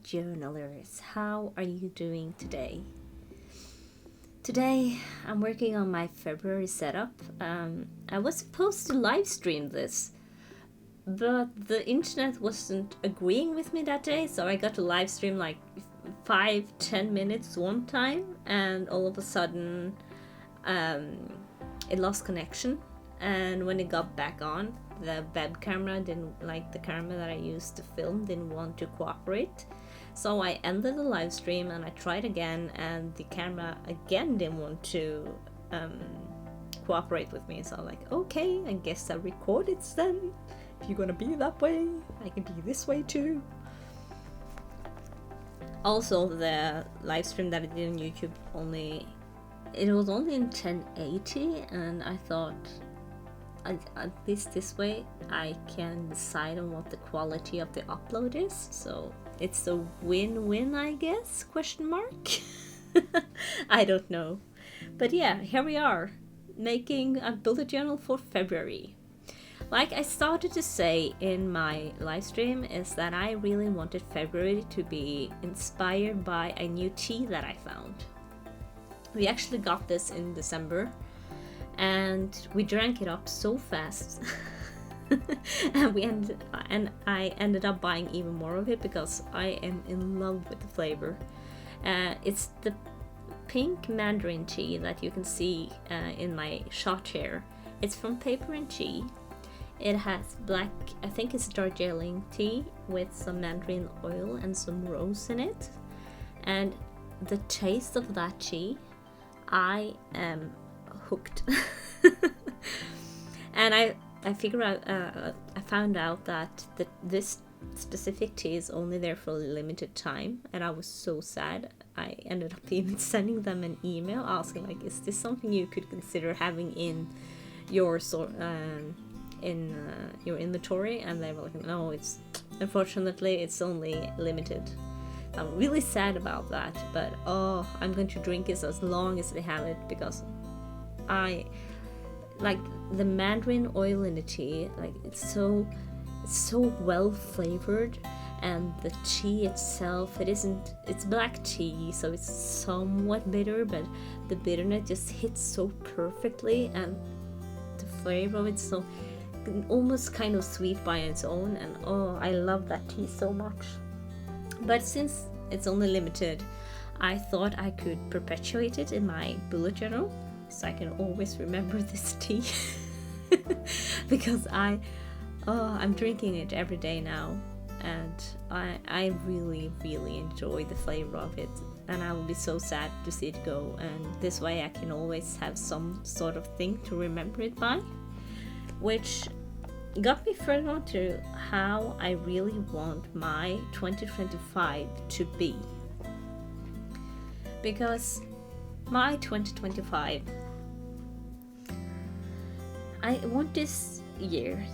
journalers, how are you doing today? Today I'm working on my February setup. I was supposed to live stream this, but the internet wasn't agreeing with me that day, so I got to live stream like 5-10 minutes one time, and all of a sudden it lost connection. And when it got back on, the web camera didn't, like the camera that I used to film, didn't want to cooperate. So I ended the live stream and I tried again, and the camera again didn't want to cooperate with me. So I'm like, okay, I guess I record it then. If you're gonna be that way, I can be this way too. Also, the live stream that I did on YouTube it was only in 1080, and I thought, at least this way I can decide on what the quality of the upload is. So it's a win-win, I guess, question mark. I don't know. But yeah, here we are, making a bullet journal for February. Like I started to say in my live stream, is that I really wanted February to be inspired by a new tea that I found. We actually got this in December, and we drank it up so fast. and I ended up buying even more of it because I am in love with the flavor. It's the pink mandarin tea that you can see in my shot here. It's from Paper and Tea. It has black, I think it's Darjeeling tea with some mandarin oil and some rose in it. And the taste of that tea, I am hooked. And I figured out, I found out that this specific tea is only there for a limited time, and I was so sad. I ended up even sending them an email asking, like, is this something you could consider having in your your inventory? And they were like, no, it's unfortunately it's only limited. I'm really sad about that, but I'm going to drink it as long as they have it, because I like the mandarin oil in the tea. Like it's so well flavored, and the tea itself, it's black tea, so it's somewhat bitter, but the bitterness just hits so perfectly, and the flavor of it's so almost kind of sweet by its own, and I love that tea so much. But since it's only limited, I thought I could perpetuate it in my bullet journal so I can always remember this tea. Because I'm drinking it every day now, and I really enjoy the flavor of it, and I will be so sad to see it go. And this way I can always have some sort of thing to remember it by, which got me further on to how I really want my 2025 to be. Because my 2025, I want this year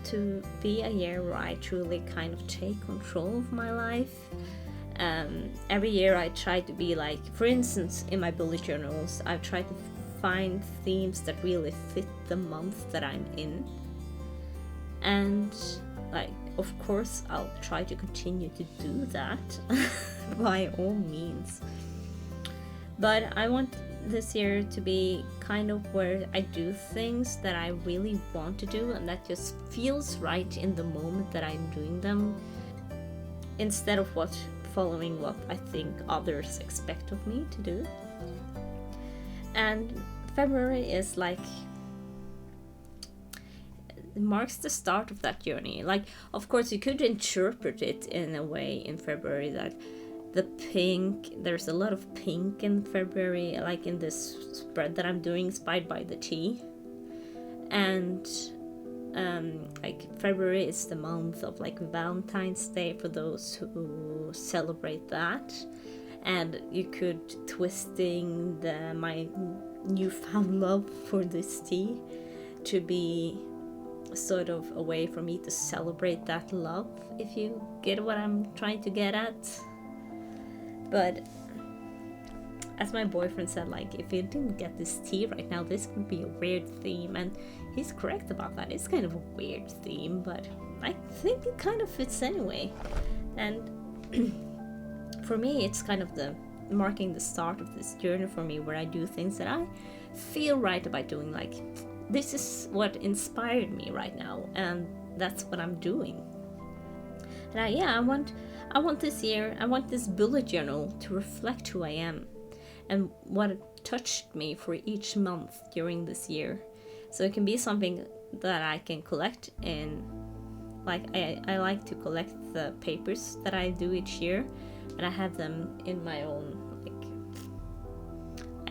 to be a year where I truly kind of take control of my life. Every year I try to be like, for instance, in my bullet journals, I've tried to find themes that really fit the month that I'm in. And like, of course, I'll try to continue to do that by all means. But I want this year to be kind of where I do things that I really want to do, and that just feels right in the moment that I'm doing them, instead of following what I think others expect of me to do. And February is like, it marks the start of that journey. Like, of course, you could interpret it in a way in February that there's a lot of pink in February, like in this spread that I'm doing, inspired by the tea. And like February is the month of like Valentine's Day for those who celebrate that. And you could twisting my newfound love for this tea to be sort of a way for me to celebrate that love, if you get what I'm trying to get at. But as my boyfriend said, like, if you didn't get this tea right now, this could be a weird theme, and he's correct about that. It's kind of a weird theme, but I think it kind of fits anyway. And for me, it's kind of the marking the start of this journey for me, where I do things that I feel right about doing. Like, this is what inspired me right now, and that's what I'm doing. And I want this year, I want this bullet journal to reflect who I am and what touched me for each month during this year. So it can be something that I can collect in, like I like to collect the papers that I do each year, and I have them in my own, like,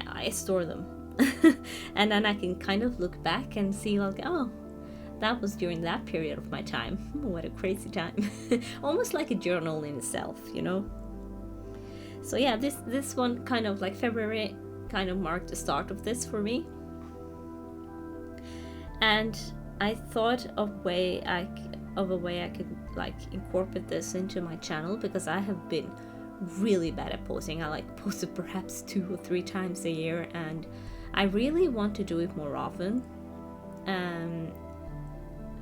I store them. And then I can kind of look back and see, like, oh, that was during that period of my time. What a crazy time. Almost like a journal in itself, you know. So yeah, this one kind of like February kind of marked the start of this for me. And I thought of a way I could like incorporate this into my channel, because I have been really bad at posting. I like posted perhaps 2 or 3 times a year, and I really want to do it more often.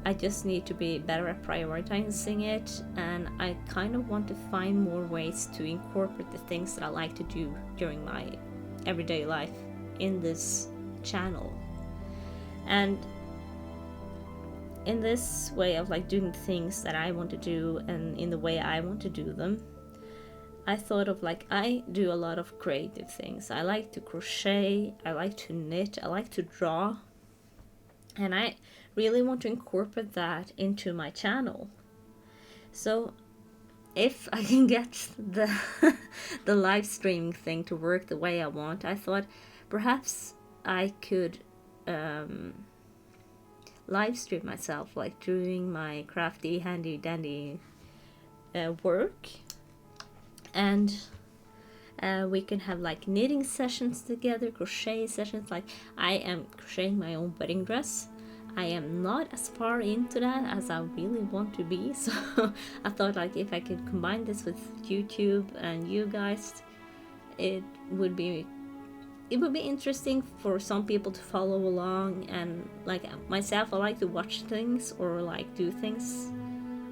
I just need to be better at prioritizing it, and I kind of want to find more ways to incorporate the things that I like to do during my everyday life in this channel. And in this way of like doing things that I want to do and in the way I want to do them, I thought of like, I do a lot of creative things. I like to crochet, I like to knit, I like to draw, and I really want to incorporate that into my channel. So if I can get the the live streaming thing to work the way I want, I thought perhaps I could live stream myself, like doing my crafty handy dandy work, and we can have like knitting sessions together, crochet sessions. Like, I am crocheting my own wedding dress. I am not as far into that as I really want to be, so I thought like if I could combine this with YouTube and you guys, it would be interesting for some people to follow along. And like myself, I like to watch things or like do things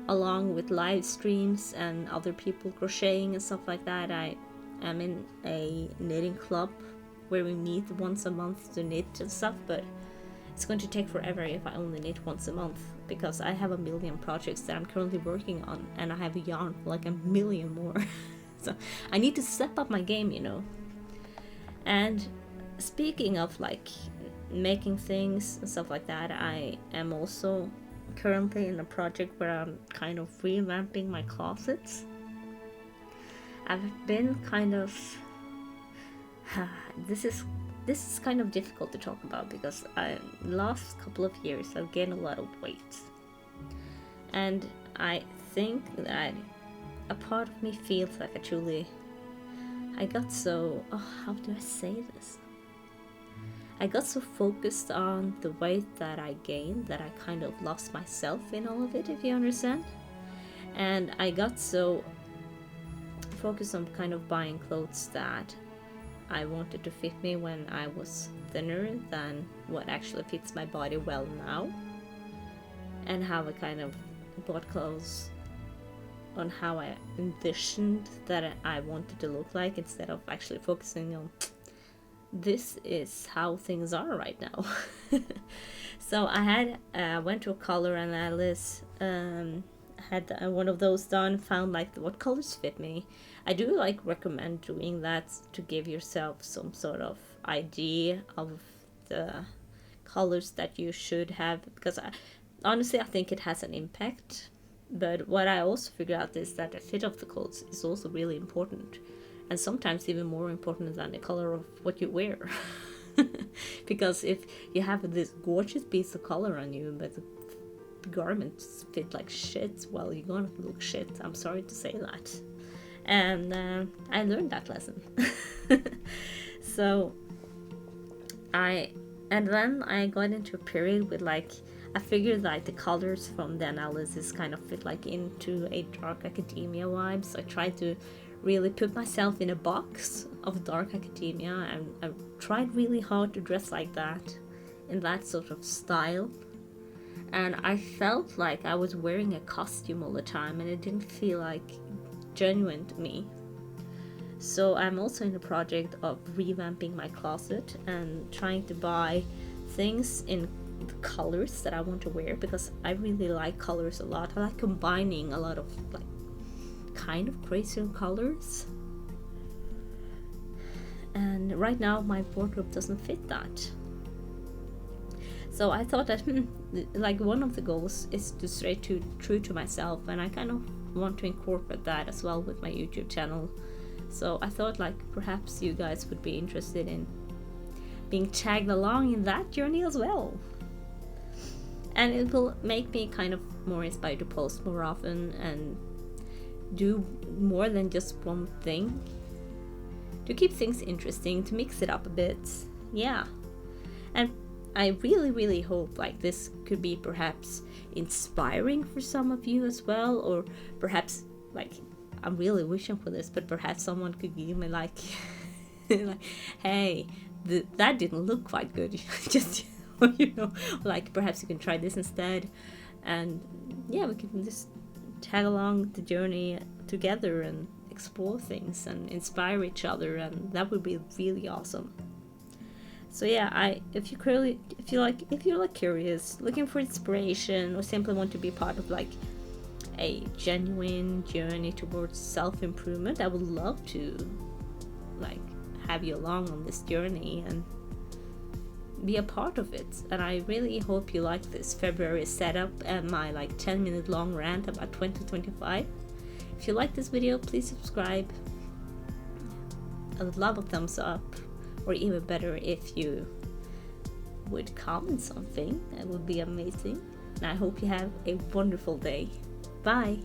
along with live streams and other people crocheting and stuff like that. I am in a knitting club where we meet once a month to knit and stuff, but it's going to take forever if I only knit once a month, because I have a million projects that I'm currently working on, and I have a yarn for like a million more. So I need to step up my game, you know. And speaking of like making things and stuff like that, I am also currently in a project where I'm kind of revamping my closets. I've been kind of this is kind of difficult to talk about, because last couple of years I've gained a lot of weight, and I think that a part of me feels like I got so, how do I say this? I got so focused on the weight that I gained that I kind of lost myself in all of it, if you understand. And I got so focused on kind of buying clothes that I wanted to fit me when I was thinner than what actually fits my body well now, and how I kind of bought clothes on how I envisioned that I wanted to look like, instead of actually focusing on this is how things are right now. So I had went to a color analysis, had one of those done, found like what colors fit me. I do like recommend doing that to give yourself some sort of idea of the colors that you should have, because honestly I think it has an impact. But what I also figured out is that the fit of the clothes is also really important, and sometimes even more important than the color of what you wear. Because if you have this gorgeous piece of color on you, but the garments fit like shit, well, you're gonna look shit. I'm sorry to say that. And I learned that lesson. So then I got into a period with like, I figured like the colors from the analysis kind of fit like into a dark academia vibe. So I tried to really put myself in a box of dark academia, and I tried really hard to dress like that, in that sort of style. And I felt like I was wearing a costume all the time, and it didn't feel like genuine to me. So I'm also in the project of revamping my closet and trying to buy things in the colors that I want to wear, because I really like colors a lot. I like combining a lot of like kind of crazy colors, and right now my wardrobe doesn't fit that. So I thought that like one of the goals is to stay true to myself, and I kind of want to incorporate that as well with my YouTube channel. So I thought like perhaps you guys would be interested in being tagged along in that journey as well. And it will make me kind of more inspired to post more often and do more than just one thing, to keep things interesting, to mix it up a bit. Yeah. And I really hope like this could be perhaps inspiring for some of you as well, or perhaps like I'm really wishing for this, but perhaps someone could give me like, like, hey, that didn't look quite good. Just, you know, like perhaps you can try this instead. And yeah, we can just tag along the journey together and explore things and inspire each other, and that would be really awesome. So yeah, if you're like curious, looking for inspiration, or simply want to be part of like a genuine journey towards self-improvement, I would love to like have you along on this journey and be a part of it. And I really hope you like this February setup and my like 10-minute long rant about 2025. If you like this video, please subscribe. I would love a thumbs up, or even better if you would comment something. That would be amazing. And I hope you have a wonderful day. Bye.